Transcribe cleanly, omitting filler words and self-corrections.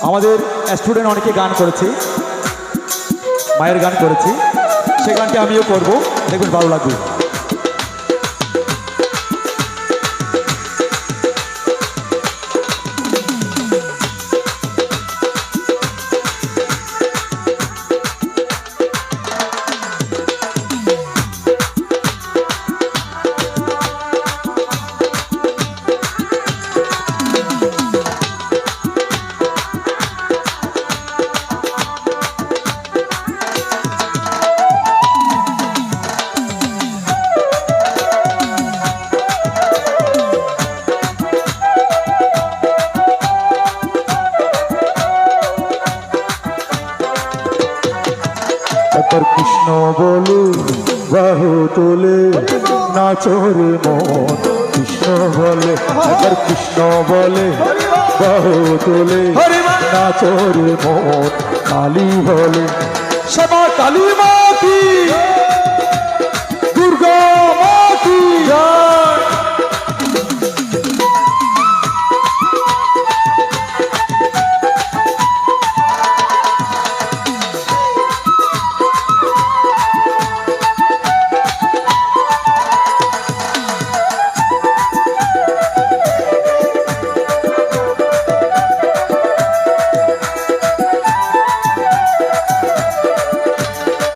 আমাদের স্টুডেন্ট অনেকে গান করেছে, মায়ের গান করেছি, সে গানটি আমিও করব, দেখবেন ভালো লাগবে। একবার কৃষ্ণ বলে বাহু তোলে নাচরে মন, কৃষ্ণ বলে একবার কৃষ্ণ বলে বাহু তোলে নাচরে মন, কালী বলে শ্যামা কালী মা কি